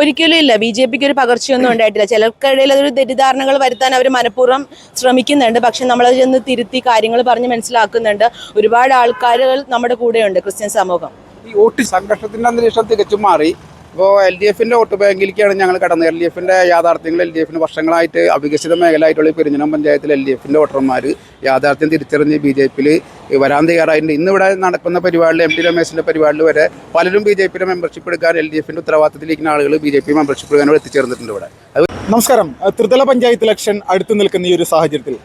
ഒരിക്കലും ഇല്ല. ബി.ജെ.പിക്ക് ഒരു പകർച്ചയൊന്നും ഉണ്ടായിട്ടില്ല. ചിലർക്കിടയിൽ അതൊരു തെറ്റിദ്ധാരണകൾ വരുത്താൻ അവർ മനഃപൂർവ്വം ശ്രമിക്കുന്നുണ്ട്. പക്ഷെ നമ്മളത് ചെന്ന് തിരുത്തി കാര്യങ്ങൾ പറഞ്ഞ് മനസ്സിലാക്കുന്നുണ്ട്. ഒരുപാട് ആൾക്കാരുകൾ നമ്മുടെ കൂടെയുണ്ട്, ക്രിസ്ത്യൻ സമൂഹം. ഈ വോട്ട് സംഘർഷത്തിന്റെ അന്തരീക്ഷം തികച്ചും മാറി. ഇപ്പോൾ LDFന്റെ വോട്ട് ബാങ്കിലേക്കാണ് ഞങ്ങൾ കടന്നത്. LDFന്റെ യാഥാർത്ഥ്യങ്ങൾ LDFന് വർഷങ്ങളായിട്ട് അവികസിത മേഖലയായിട്ടുള്ള പെരിഞ്ഞനം പഞ്ചായത്തിൽ LDFന്റെ വോട്ടർമാർ യാഥാർത്ഥ്യം തിരിച്ചറിഞ്ഞ് BJPയിൽ വരാൻ തയ്യാറായിട്ടുണ്ട്. ഇന്നിവിടെ നടക്കുന്ന പരിപാടിയിൽ MT രമേശിൻ്റെ പരിപാടിയിൽ വരെ പലരും BJPയുടെ മെമ്പർഷിപ്പ് എടുക്കാൻ LDFന്റെ ഉത്തരവാദിത്തത്തിലിരിക്കുന്ന ആളുകൾ BJP മെമ്പർഷിപ്പ് എടുക്കാനോട് എത്തിച്ചേർന്നിട്ടുണ്ട് ഇവിടെ. നമസ്കാരം. ത്രിതല പഞ്ചായത്ത് ഇലക്ഷൻ അടുത്തു നിൽക്കുന്ന ഈ ഒരു സാഹചര്യത്തിൽ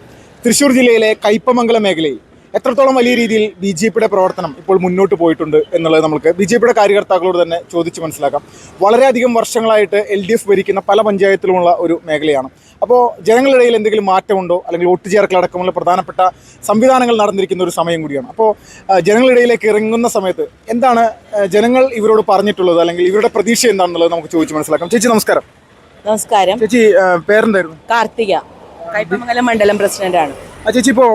തൃശ്ശൂർ ജില്ലയിലെ കയ്പമംഗലം മേഖലയിൽ എത്രത്തോളം വലിയ രീതിയിൽ BJPയുടെ പ്രവർത്തനം ഇപ്പോൾ മുന്നോട്ട് പോയിട്ടുണ്ട് എന്നുള്ളത് നമുക്ക് BJPയുടെ കാര്യകർത്താക്കളോട് തന്നെ ചോദിച്ച് മനസ്സിലാക്കാം. വളരെയധികം വർഷങ്ങളായിട്ട് LDF ഭരിക്കുന്ന പല പഞ്ചായത്തിലുമുള്ള ഒരു മേഖലയാണ്. അപ്പോൾ ജനങ്ങളിടയിൽ എന്തെങ്കിലും മാറ്റമുണ്ടോ, അല്ലെങ്കിൽ വോട്ട് ചേർക്കലടക്കമുള്ള പ്രധാനപ്പെട്ട സംവിധാനങ്ങൾ നടന്നിരിക്കുന്ന ഒരു സമയം കൂടിയാണ്. അപ്പോൾ ജനങ്ങളിടയിലേക്ക് ഇറങ്ങുന്ന സമയത്ത് എന്താണ് ജനങ്ങൾ ഇവരോട് പറഞ്ഞിട്ടുള്ളത്, അല്ലെങ്കിൽ ഇവരുടെ പ്രതീക്ഷ എന്താണെന്നുള്ളത് നമുക്ക് ചോദിച്ച് മനസ്സിലാക്കാം. ചേച്ചി നമസ്കാരം. നമസ്കാരം. ചേച്ചി പേരെന്തായിരുന്നു? കാർത്തിക, കയ്പമംഗലം മണ്ഡലം പ്രസിഡന്റാണ്. ചേച്ചി, ഇപ്പോൾ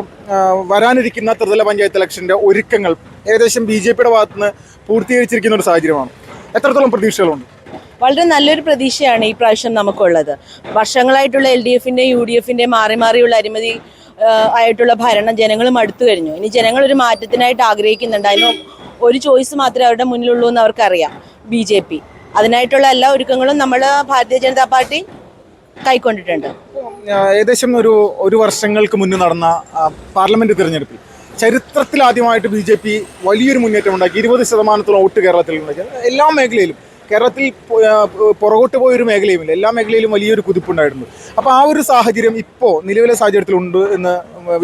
വരാനിരിക്കുന്ന ത്രിതല പഞ്ചായത്ത് ഇലക്ഷൻ്റെ ഒരുക്കങ്ങൾ ഏകദേശം BJPയുടെ ഭാഗത്തുനിന്ന് പൂർത്തീകരിച്ചിരിക്കുന്ന ഒരു സാഹചര്യമാണ്. എത്രത്തോളം പ്രതീക്ഷകളുണ്ട്? വളരെ നല്ലൊരു പ്രതീക്ഷയാണ് ഈ പ്രാവശ്യം നമുക്കുള്ളത്. വർഷങ്ങളായിട്ടുള്ള LDFന്റെയും UDFന്റെയും മാറി മാറിയുള്ള അഴിമതി ആയിട്ടുള്ള ഭരണം ജനങ്ങൾ മടുത്തു കഴിഞ്ഞു. ഇനി ജനങ്ങൾ ഒരു മാറ്റത്തിനായിട്ട് ആഗ്രഹിക്കുന്നുണ്ട്. അതിന് ഒരു ചോയ്സ് മാത്രമേ അവരുടെ മുന്നിലുള്ളൂ എന്ന് അവർക്കറിയാം, BJP. അതിനായിട്ടുള്ള എല്ലാ ഒരുക്കങ്ങളും നമ്മൾ ഭാരതീയ ജനതാ പാർട്ടി കൈക്കൊണ്ടിട്ടുണ്ട്. ഏകദേശം ഒരു വർഷങ്ങൾക്ക് മുന്നേ നടന്ന പാർലമെന്റ് തിരഞ്ഞെടുപ്പിൽ ചരിത്രത്തിൽ ആദ്യമായിട്ട് BJP വലിയൊരു മുന്നേറ്റം ഉണ്ടാക്കി. 20% വോട്ട് കേരളത്തിൽ ഉണ്ടാക്കി. എല്ലാ മേഖലയിലും, കേരളത്തിൽ പുറകോട്ട് പോയൊരു മേഖലയുമില്ല, എല്ലാ മേഖലയിലും വലിയൊരു കുതിപ്പുണ്ടായിരുന്നു. അപ്പോൾ ആ ഒരു സാഹചര്യം ഇപ്പോൾ നിലവിലെ സാഹചര്യത്തിൽ ഉണ്ട് എന്ന്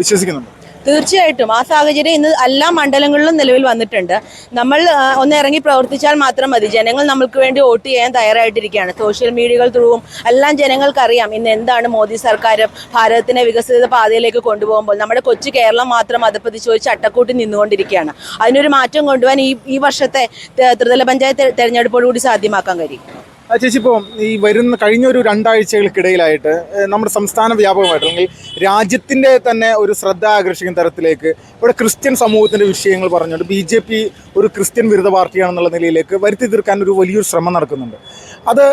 വിശ്വസിക്കുന്നുണ്ട്. തീർച്ചയായിട്ടും ആ സാഹചര്യം ഇന്ന് എല്ലാ മണ്ഡലങ്ങളിലും നിലവിൽ വന്നിട്ടുണ്ട്. നമ്മൾ ഒന്ന് ഇറങ്ങി പ്രവർത്തിച്ചാൽ മാത്രം മതി. ജനങ്ങൾ നമ്മൾക്ക് വേണ്ടി വോട്ട് ചെയ്യാൻ തയ്യാറായിട്ടിരിക്കുകയാണ്. സോഷ്യൽ മീഡിയകൾ ത്രൂവും എല്ലാം ജനങ്ങൾക്കറിയാം ഇന്ന് എന്താണ് മോദി സർക്കാർ ഭാരതത്തിനെ വികസിത പാതയിലേക്ക് കൊണ്ടുപോകുമ്പോൾ നമ്മുടെ കൊച്ചു കേരളം മാത്രം അധപ്പതിച്ച് ഒരു ചട്ടക്കൂട്ടി നിന്നുകൊണ്ടിരിക്കുകയാണ്. അതിനൊരു മാറ്റം കൊണ്ടുപോകാൻ ഈ വർഷത്തെ ത്രിതല പഞ്ചായത്ത് തെരഞ്ഞെടുപ്പോടുകൂടി സാധ്യമാക്കാൻ കഴിയും. ചേച്ചി, ഇപ്പോൾ ഈ കഴിഞ്ഞ ഒരു 2 ആഴ്ചകൾക്കിടയിലായിട്ട് നമ്മുടെ സംസ്ഥാന വ്യാപകമായിട്ട്, അല്ലെങ്കിൽ രാജ്യത്തിൻ്റെ തന്നെ ഒരു ശ്രദ്ധ ആകർഷിക്കുന്ന തരത്തിലേക്ക് ഇവിടെ ക്രിസ്ത്യൻ സമൂഹത്തിൻ്റെ വിഷയങ്ങൾ പറഞ്ഞുകൊണ്ട് BJP ഒരു ക്രിസ്ത്യൻ വിരുദ്ധ പാർട്ടിയാണെന്നുള്ള നിലയിലേക്ക് വരുത്തി തീർക്കാൻ ഒരു വലിയൊരു ശ്രമം നടക്കുന്നുണ്ട്. അത്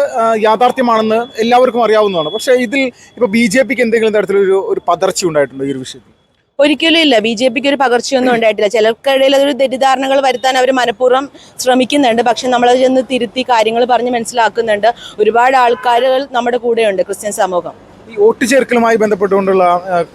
യാഥാർത്ഥ്യമാണെന്ന് എല്ലാവർക്കും അറിയാവുന്നതാണ്. പക്ഷേ ഇതിൽ ഇപ്പോൾ BJPക്ക് എന്തെങ്കിലും തരത്തിലൊരു പതർച്ച ഉണ്ടായിട്ടുണ്ടോ ഈ ഒരു വിഷയത്തിൽ? ഒരിക്കലും ഇല്ല. ബി.ജെ.പിക്ക് ഒരു പകർച്ചയൊന്നും ഉണ്ടായിട്ടില്ല. ചിലർക്കിടയിൽ അതൊരു തെറ്റിദ്ധാരണകൾ വരുത്താൻ അവർ മനഃപൂർവ്വം ശ്രമിക്കുന്നുണ്ട്. പക്ഷെ നമ്മളത് ചെന്ന് തിരുത്തി കാര്യങ്ങൾ പറഞ്ഞ് മനസ്സിലാക്കുന്നുണ്ട്. ഒരുപാട് ആൾക്കാരുകൾ നമ്മുടെ കൂടെയുണ്ട്, ക്രിസ്ത്യൻ സമൂഹം. ഈ വോട്ട് ചേർക്കലുമായി ബന്ധപ്പെട്ടുകൊണ്ടുള്ള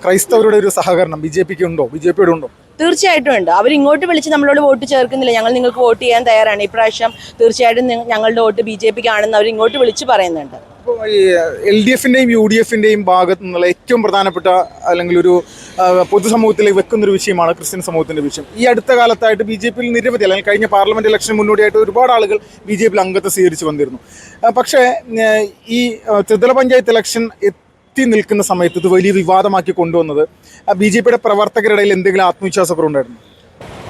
ക്രൈസ്തവരുടെ ഒരു സഹകരണം BJPക്ക് ഉണ്ടോ, BJPയോട് ഉണ്ടോ? തീർച്ചയായിട്ടും ഉണ്ട്. അവർ ഇങ്ങോട്ട് വിളിച്ച് നമ്മളോട് വോട്ട് ചേർക്കുന്നില്ല, ഞങ്ങൾ നിങ്ങൾക്ക് വോട്ട് ചെയ്യാൻ തയ്യാറാണ്, ഇപ്രാവശ്യം തീർച്ചയായിട്ടും ഞങ്ങളുടെ വോട്ട് BJPക്ക് ആണെന്ന് അവർ ഇങ്ങോട്ട് വിളിച്ച് പറയുന്നുണ്ട്. ഇപ്പോൾ ഈ LDFന്റെയും UDFന്റെയും ഭാഗത്തു നിന്നുള്ള ഏറ്റവും പ്രധാനപ്പെട്ട, അല്ലെങ്കിൽ ഒരു പൊതുസമൂഹത്തിലേക്ക് വെക്കുന്നൊരു വിഷയമാണ് ക്രിസ്ത്യൻ സമൂഹത്തിൻ്റെ വിഷയം. ഈ അടുത്ത കാലത്തായിട്ട് BJPയിൽ നിരവധി, അല്ലെങ്കിൽ കഴിഞ്ഞ പാർലമെന്റ് ഇലക്ഷന് മുന്നോടിയായിട്ട് ഒരുപാട് ആളുകൾ BJPയിൽ അംഗത്വം സ്വീകരിച്ച് വന്നിരുന്നു. പക്ഷേ ഈ ത്രിതല പഞ്ചായത്ത് ഇലക്ഷൻ എത്തി നിൽക്കുന്ന സമയത്ത് ഇത് വലിയ വിവാദമാക്കി കൊണ്ടുവന്നത് BJPയുടെ പ്രവർത്തകരുടെ ഇടയിൽ എന്തെങ്കിലും ആത്മവിശ്വാസക്കുറവുണ്ടായിരുന്നു?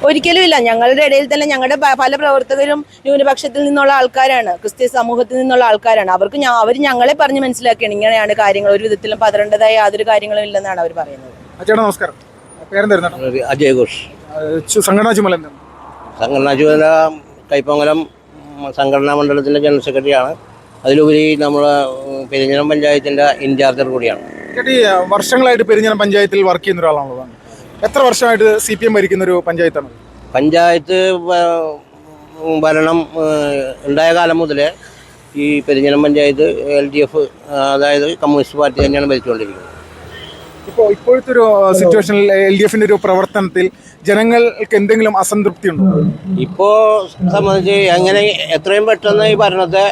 ഒരിക്കലും ഇല്ല. ഞങ്ങളുടെ ഇടയിൽ തന്നെ ഞങ്ങളുടെ പല പ്രവർത്തകരും ന്യൂനപക്ഷത്തിൽ നിന്നുള്ള ആൾക്കാരാണ്, ക്രിസ്ത്യൻ സമൂഹത്തിൽ നിന്നുള്ള ആൾക്കാരാണ്. അവർ ഞങ്ങളെ പറഞ്ഞ് മനസ്സിലാക്കിയാണ് ഇങ്ങനെയാണ് കാര്യങ്ങൾ, ഒരു വിധത്തിലും പതറേണ്ടതായ യാതൊരു കാര്യങ്ങളും ഇല്ലെന്നാണ് അവർ പറയുന്നത്. ചേട്ടാ നമസ്കാരം. പേരെന്തായിരുന്നു? അജയ് ഘോഷ്. സംഘടനാ ചുമതല എന്താണ്? സംഘടനാ ചുമതല കയ്പമംഗലം സംഘടനാ മണ്ഡലത്തിൻ്റെ ജനറൽ സെക്രട്ടറിയാണ്. അതിലുപരി നമ്മുടെ പെരിഞ്ഞനം പഞ്ചായത്തിൻ്റെ ഇൻചാർജർ കൂടിയാണ്. ചേട്ടി, വർഷങ്ങളായിട്ട് പെരിഞ്ഞനം പഞ്ചായത്തിൽ വർക്ക് ചെയ്യുന്ന ഒരാളാണുള്ളതാണ്. എത്ര വർഷമായിട്ട് CPM ഭരിക്കുന്ന ഒരു പഞ്ചായത്താണ്? പഞ്ചായത്ത് ഭരണം ഉണ്ടായ കാലം മുതലേ ഈ പെരിഞ്ഞനം പഞ്ചായത്ത് LDF, അതായത് കമ്മ്യൂണിസ്റ്റ് പാർട്ടി തന്നെയാണ് ഭരിച്ചുകൊണ്ടിരിക്കുന്നത്. ഇപ്പോഴത്തെ ഒരു സിറ്റുവേഷനിൽ LDFന്റെ ഒരു പ്രവർത്തനത്തിൽ ജനങ്ങൾക്ക് എന്തെങ്കിലും അസംതൃപ്തി ഉണ്ടോ? ഇപ്പോൾ സംബന്ധിച്ച് എങ്ങനെ എത്രയും പെട്ടെന്ന് ഈ ഭരണത്തെ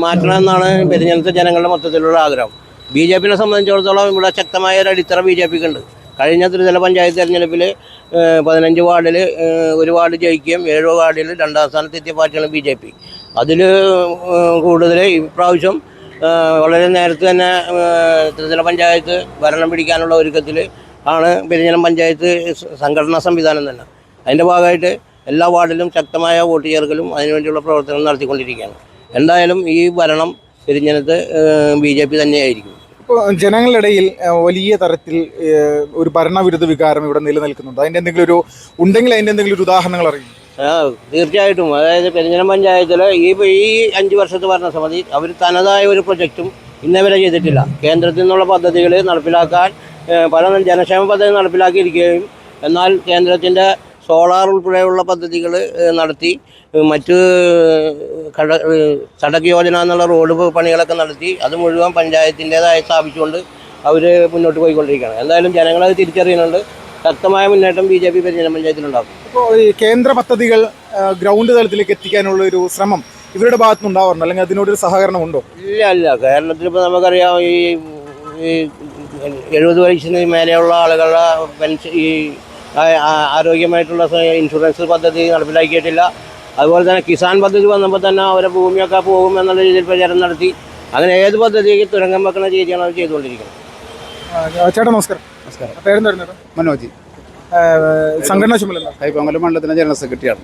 മാറ്റണമെന്നാണ് പെരിഞ്ഞനത്തെ ജനങ്ങളുടെ മൊത്തത്തിലുള്ള ആഗ്രഹം. BJPനെ സംബന്ധിച്ചിടത്തോളം ഇവിടെ ശക്തമായ ഒരു അടിത്തറ BJPക്ക് ഉണ്ട്. കഴിഞ്ഞ ത്രിതല പഞ്ചായത്ത് തെരഞ്ഞെടുപ്പിൽ 15 വാർഡിൽ 1 വാർഡ് ജയിക്കുകയും 7 വാർഡിൽ 2ാം സ്ഥാനത്തെത്തിയ പാർട്ടിയാണ് BJP. അതിൽ കൂടുതൽ ഇപ്രാവശ്യം വളരെ നേരത്തെ തന്നെ ത്രിതല പഞ്ചായത്ത് ഭരണം പിടിക്കാനുള്ള ഒരുക്കത്തിൽ ആണ് പെരിഞ്ഞനം പഞ്ചായത്ത് സംഘടനാ സംവിധാനം തന്നെ. അതിൻ്റെ ഭാഗമായിട്ട് എല്ലാ വാർഡിലും ശക്തമായ വോട്ട് ചേർക്കലും അതിനുവേണ്ടിയുള്ള പ്രവർത്തനം നടത്തിക്കൊണ്ടിരിക്കുകയാണ്. എന്തായാലും ഈ ഭരണം പെരിഞ്ഞനത്ത് BJP തന്നെയായിരിക്കും. ഇപ്പോൾ ജനങ്ങളുടെ ഇടയിൽ വലിയ തരത്തിൽ ഒരു ഭരണവിരുദ്ധ വികാരം ഇവിടെ നിലനിൽക്കുന്നുണ്ട്. അതിൻ്റെ എന്തെങ്കിലും ഉണ്ടെങ്കിൽ അതിൻ്റെ എന്തെങ്കിലും ഒരു ഉദാഹരണങ്ങൾ അറിയും? തീർച്ചയായിട്ടും. അതായത് പെരിഞ്ഞനം പഞ്ചായത്തിൽ ഈ 5 വർഷത്തെ ഭരണസമിതി അവർ തനതായ ഒരു പ്രൊജക്റ്റും ഇന്നേവരെ ചെയ്തിട്ടില്ല. കേന്ദ്രത്തിൽ നിന്നുള്ള പദ്ധതികൾ നടപ്പിലാക്കാൻ പല ജനക്ഷേമ പദ്ധതി നടപ്പിലാക്കിയിരിക്കുകയും എന്നാൽ കേന്ദ്രത്തിൻ്റെ സോളാർ ഉൾപ്പെടെയുള്ള പദ്ധതികൾ നടത്തി മറ്റ് സടക്ക് യോജന എന്നുള്ള റോഡ് പണികളൊക്കെ നടത്തി അത് മുഴുവൻ പഞ്ചായത്തിൻ്റേതായി സ്ഥാപിച്ചുകൊണ്ട് അവർ മുന്നോട്ട് പോയിക്കൊണ്ടിരിക്കുകയാണ്. എന്തായാലും ജനങ്ങളത് തിരിച്ചറിയുന്നുണ്ട്. ശക്തമായ മുന്നേറ്റം BJP പെരിഞ്ഞനം പഞ്ചായത്തിലുണ്ടാകും. ഇപ്പോൾ ഈ കേന്ദ്ര പദ്ധതികൾ ഗ്രൗണ്ട് തലത്തിലേക്ക് എത്തിക്കാനുള്ള ഒരു ശ്രമം ഇവരുടെ ഭാഗത്തുനിന്ന് ഉണ്ടാവാറുണ്ട്, അല്ലെങ്കിൽ അതിനോടൊരു സഹകരണം ഉണ്ടോ? ഇല്ല. കേരളത്തിൽ ഇപ്പോൾ നമുക്കറിയാം ഈ 70 വയസ്സിന് മേലെയുള്ള ആളുകളുടെ പെൻഷൻ ഈ ആരോഗ്യമായിട്ടുള്ള ഇൻഷുറൻസ് പദ്ധതി നടപ്പിലാക്കിയിട്ടില്ല. അതുപോലെ തന്നെ കിസാൻ പദ്ധതി വന്നപ്പോൾ തന്നെ അവരെ ഭൂമിയൊക്കെ പോകും എന്നുള്ള രീതിയിൽ പ്രചാരണം നടത്തി. അങ്ങനെ ഏത് പദ്ധതിക്ക് തുരങ്കം വെക്കുന്ന രീതിയാണ് അവർ ചെയ്തുകൊണ്ടിരിക്കുന്നത്. ചേട്ടാ നമസ്കാരം. പേരെന്തായിരുന്നു? മനോജ്, സംഘടനാ ചുമതല കൈപ്പമംഗലം മണ്ഡലത്തിലെ ജനറൽ സെക്രട്ടറിയാണ്.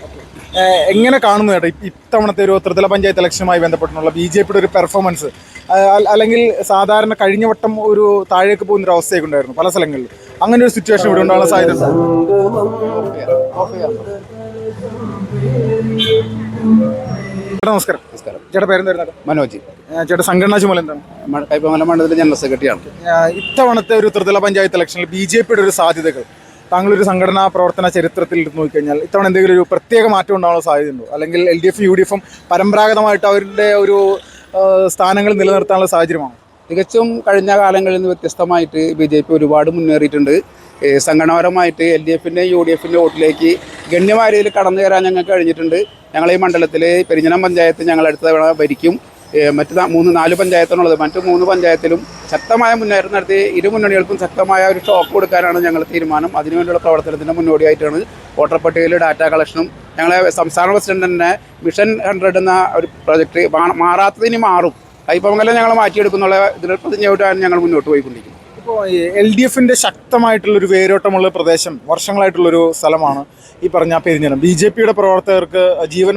എങ്ങനെ കാണുന്നു ചേട്ടാ ഇത്തവണത്തെ ഒരു ത്രിതല പഞ്ചായത്ത് ഇലക്ഷനുമായി ബന്ധപ്പെട്ടുള്ള BJPയുടെ ഒരു പെർഫോമൻസ്? അല്ലെങ്കിൽ സാധാരണ കഴിഞ്ഞ വട്ടം ഒരു താഴേക്ക് പോകുന്ന ഒരു അവസ്ഥയൊക്കെ ഉണ്ടായിരുന്നു പല സ്ഥലങ്ങളിലും. അങ്ങനെ ഒരു സിറ്റുവേഷൻ ഇവിടെ ഉണ്ടാകാൻ സാധ്യത? നമസ്കാരം. ചേട്ടാ പേരെന്തായിരുന്നു? മനോജ്. ചേട്ടാ സംഘടനാ ചുമതല എന്താണ്? കൈപ്പമംഗലം മണ്ഡലത്തിലെ ജനറൽ സെക്രട്ടറിയാണ്. ഇത്തവണത്തെ ഒരു ത്രിതല പഞ്ചായത്ത് ഇലക്ഷനിൽ BJPയുടെ ഒരു സാധ്യതകൾ താങ്കളൊരു സംഘടനാ പ്രവർത്തന ചരിത്രത്തിൽ നോക്കിക്കഴിഞ്ഞാൽ ഇത്തവണ എന്തെങ്കിലും ഒരു പ്രത്യേക മാറ്റം ഉണ്ടാകാനുള്ള സാധ്യതയുണ്ടോ? അല്ലെങ്കിൽ LDF UDF പരമ്പരാഗതമായിട്ട് അവരുടെ ഒരു സ്ഥാനങ്ങൾ നിലനിർത്താനുള്ള സാഹചര്യമാണോ? തികച്ചും കഴിഞ്ഞ കാലങ്ങളിൽ നിന്ന് വ്യത്യസ്തമായിട്ട് BJP ഒരുപാട് മുന്നേറിയിട്ടുണ്ട്. സംഘടനാപരമായിട്ട് LDFൻ്റെയും UDFൻ്റെയും വോട്ടിലേക്ക് ഗണ്യമായ രീതിയിൽ കടന്നു കയറാൻ ഞങ്ങൾക്ക് കഴിഞ്ഞിട്ടുണ്ട്. ഞങ്ങൾ ഈ മണ്ഡലത്തിൽ പെരിഞ്ഞനം പഞ്ചായത്ത് ഞങ്ങൾ അടുത്ത തവണ ഭരിക്കും. മറ്റ് 3-4 പഞ്ചായത്താണുള്ളത്. മറ്റ് 3 പഞ്ചായത്തിലും ശക്തമായ മുന്നേറ്റം നടത്തി ഇരു മുന്നണികൾക്കും ശക്തമായ ഒരു ഷോക്ക് കൊടുക്കാനാണ് ഞങ്ങൾ തീരുമാനം. അതിനുവേണ്ടിയുള്ള പ്രവർത്തനത്തിൻ്റെ മുന്നോടിയായിട്ടാണ് വോട്ടർ പട്ടികയിൽ ഡാറ്റ കളക്ഷനും ഞങ്ങളെ സംസ്ഥാന പ്രസിഡന്റ് തന്നെ മിഷൻ 100 എന്ന ഒരു പ്രൊജക്റ്റ് മാറാത്തതിന് മാറും. കൈപ്പമംഗലം ഞങ്ങൾ മാറ്റിയെടുക്കുന്നുള്ള പ്രതിജ്ഞയോട്ടാണ് ഞങ്ങൾ മുന്നോട്ട് പോയിക്കൊണ്ടിരിക്കുന്നത്. ഇപ്പോൾ LDFൻ്റെ ശക്തമായിട്ടുള്ളൊരു വേരോട്ടമുള്ള പ്രദേശം വർഷങ്ങളായിട്ടുള്ളൊരു സ്ഥലമാണ് ഈ പറഞ്ഞ പെരിഞ്ഞനം. BJPയുടെ പ്രവർത്തകർക്ക് ജീവൻ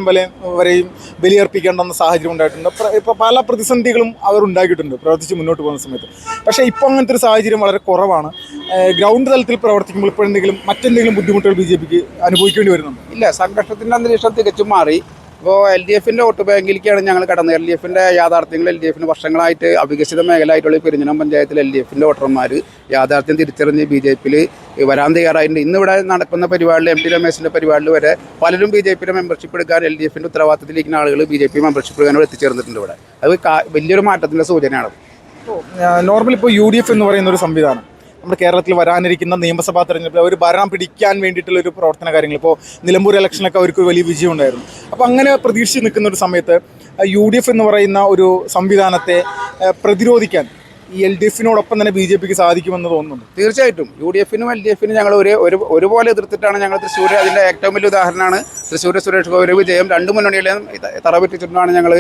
വരെയും ബലിയർപ്പിക്കേണ്ടെന്ന സാഹചര്യം ഉണ്ടായിട്ടുണ്ട്. ഇപ്പോൾ പല പ്രതിസന്ധികളും അവർ ഉണ്ടാക്കിയിട്ടുണ്ട് പ്രവർത്തിച്ച് മുന്നോട്ട് പോകുന്ന സമയത്ത്. പക്ഷേ ഇപ്പോൾ അങ്ങനത്തെ ഒരു സാഹചര്യം വളരെ കുറവാണ്. ഗ്രൗണ്ട് തലത്തിൽ പ്രവർത്തിക്കുമ്പോൾ ഇപ്പോൾ മറ്റെന്തെങ്കിലും ബുദ്ധിമുട്ടുകൾ BJPക്ക് അനുഭവിക്കേണ്ടി വരുന്നുണ്ട്? ഇല്ല, സംഘർഷത്തിൻ്റെ അന്തരീക്ഷം തികച്ചും മാറി. ഇപ്പോൾ LDFൻ്റെ വോട്ട് ബാങ്കിലേക്കാണ് ഞങ്ങൾ കടന്നത്. LDFൻ്റെ യാഥാർത്ഥ്യങ്ങൾ LDFന് വർഷങ്ങളായിട്ട് അവികസിത മേഖലയായിട്ടുള്ള പെരിഞ്ഞനം പഞ്ചായത്തിൽ LDFൻ്റെ വോട്ടർമാർ യാഥാർത്ഥ്യം തിരിച്ചറിഞ്ഞ് BJPയിൽ വരാൻ തയ്യാറായിട്ടുണ്ട്. ഇന്നിവിടെ നടക്കുന്ന പരിപാടിയിൽ MT രമേശിൻ്റെ പരിപാടിയിൽ വരെ പലരും BJPയുടെ മെമ്പർഷിപ്പ് എടുക്കാൻ LDFൻ്റെ ഉത്തരവാദിത്തത്തിലിരിക്കുന്ന ആളുകൾ BJP മെമ്പർഷിപ്പ് എടുക്കാനോട് എത്തിച്ചേർന്നിട്ടുണ്ട്. ഇവിടെ അത് വലിയൊരു മാറ്റത്തിൻ്റെ സൂചനയാണ്. നോർമലി ഇപ്പോൾ UDF എന്ന് പറയുന്ന ഒരു സംവിധാനം നമ്മുടെ കേരളത്തിൽ വരാനിരിക്കുന്ന നിയമസഭാ തെരഞ്ഞെടുപ്പിൽ അവർ ഭരണം പിടിക്കാൻ വേണ്ടിയിട്ടുള്ളൊരു പ്രവർത്തന കാര്യങ്ങൾ, ഇപ്പോൾ നിലമ്പൂർ ഇലക്ഷനൊക്കെ അവർക്ക് വലിയ വിജയം ഉണ്ടായിരുന്നു. അപ്പോൾ അങ്ങനെ പ്രതീക്ഷിച്ച് നിൽക്കുന്ന ഒരു സമയത്ത് UDF എന്ന് പറയുന്ന ഒരു സംവിധാനത്തെ പ്രതിരോധിക്കാൻ ഈ LDFനോടൊപ്പം തന്നെ BJPക്ക് സാധിക്കുമെന്ന് തോന്നുന്നുണ്ട്. തീർച്ചയായിട്ടും UDFനും LDFനും ഞങ്ങൾ ഒരുപോലെ എതിർത്തിട്ടാണ് ഞങ്ങൾ തൃശ്ശൂർ അതിൻ്റെ ഏറ്റവും വലിയ ഉദാഹരണമാണ് തൃശ്ശൂർ സുരേഷ് ഗോപി വിജയം. 2 മുന്നണികളെയും തറപറ്റിച്ചിട്ടാണ് ഞങ്ങൾ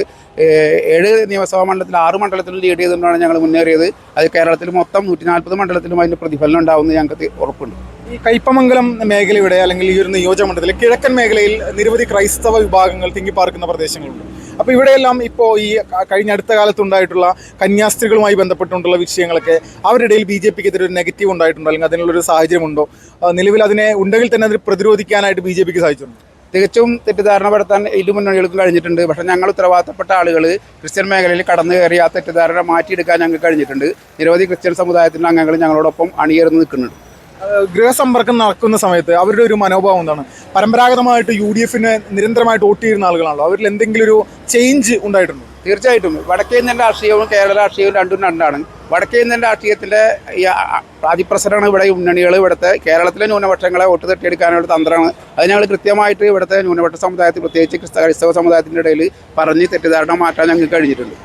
7 നിയമസഭാ മണ്ഡലത്തിൽ 6 മണ്ഡലത്തിലും ലീഡ് ചെയ്തുകൊണ്ടാണ് ഞങ്ങൾ മുന്നേറിയത്. അത് കേരളത്തിൽ മൊത്തം 140 മണ്ഡലത്തിലും അതിൻ്റെ പ്രതിഫലനം ഉണ്ടാവുമെന്ന് ഞങ്ങൾക്ക് ഉറപ്പുണ്ട്. ഈ കയ്പമംഗലം മേഖലയുടെ അല്ലെങ്കിൽ ഈ ഒരു നിയോജകമണ്ഡലത്തിലെ കിഴക്കൻ മേഖലയിൽ നിരവധി ക്രൈസ്തവ വിഭാഗങ്ങൾ തിങ്ങിപ്പാർക്കുന്ന പ്രദേശങ്ങളുണ്ട്. അപ്പോൾ ഇവിടെയെല്ലാം ഇപ്പോൾ ഈ കഴിഞ്ഞ അടുത്ത കാലത്തുണ്ടായിട്ടുള്ള കന്യാസ്ത്രീകളുമായി ബന്ധപ്പെട്ടുകൊണ്ടുള്ള വിഷയങ്ങളൊക്കെ അവരുടെ ഇടയിൽ BJPക്കെതിരെ ഒരു നെഗറ്റീവ് ഉണ്ടായിട്ടുണ്ടോ, അല്ലെങ്കിൽ അതിനുള്ളൊരു സാഹചര്യമുണ്ടോ? നിലവിൽ അതിനെ ഉണ്ടെങ്കിൽ തന്നെ അതിന് പ്രതിരോധിക്കാനായിട്ട് BJPക്ക് സാധിച്ചിട്ടുണ്ട്? തികച്ചും തെറ്റിദ്ധാരണ പെടുത്താൻ ഇരു മുന്നണികൾക്കും കഴിഞ്ഞിട്ടുണ്ട്. പക്ഷേ ഞങ്ങൾ ഉത്തരവാദിത്തപ്പെട്ട ആളുകൾ ക്രിസ്ത്യൻ മേഖലയിൽ കടന്നു കയറി ആ തെറ്റിദ്ധാരണ മാറ്റിയെടുക്കാൻ ഞങ്ങൾക്ക് കഴിഞ്ഞിട്ടുണ്ട്. നിരവധി ക്രിസ്ത്യൻ സമുദായത്തിൻ്റെ അംഗങ്ങൾ ഞങ്ങളോടൊപ്പം അണിയേർന്ന് നിൽക്കുന്നുണ്ട്. ഗൃഹസമ്പർക്കം നടക്കുന്ന സമയത്ത് അവരുടെ ഒരു മനോഭാവം എന്താണ്? പരമ്പരാഗതമായിട്ട് UDFന് നിരന്തരമായിട്ട് വോട്ട് ചെയ്യുന്ന ആളുകളാണല്ലോ, അവരിൽ എന്തെങ്കിലും ഒരു ചേഞ്ച് ഉണ്ടായിട്ടുണ്ടോ? തീർച്ചയായിട്ടും വടക്കേ ഇന്ത്യൻ രാഷ്ട്രീയവും കേരള രാഷ്ട്രീയവും രണ്ടാണ്. വടക്കേ ഇന്ത്യൻ രാഷ്ട്രീയത്തിൻ്റെ അതിപ്രസരമാണ് ഇവിടെ മുന്നണികൾ. ഇവിടുത്തെ കേരളത്തിലെ ന്യൂനപക്ഷങ്ങളെ വോട്ട് തട്ടിയെടുക്കാനുള്ള തന്ത്രമാണ്. അത് ഞങ്ങൾ കൃത്യമായിട്ട് ഇവിടുത്തെ ന്യൂനപക്ഷ സമുദായത്തിൽ, പ്രത്യേകിച്ച് ക്രൈസ്തവ സമുദായത്തിൻ്റെ ഇടയിൽ പറഞ്ഞ് തെറ്റിദ്ധാരണ മാറ്റാൻ ഞങ്ങൾക്ക് കഴിഞ്ഞിട്ടുണ്ട്.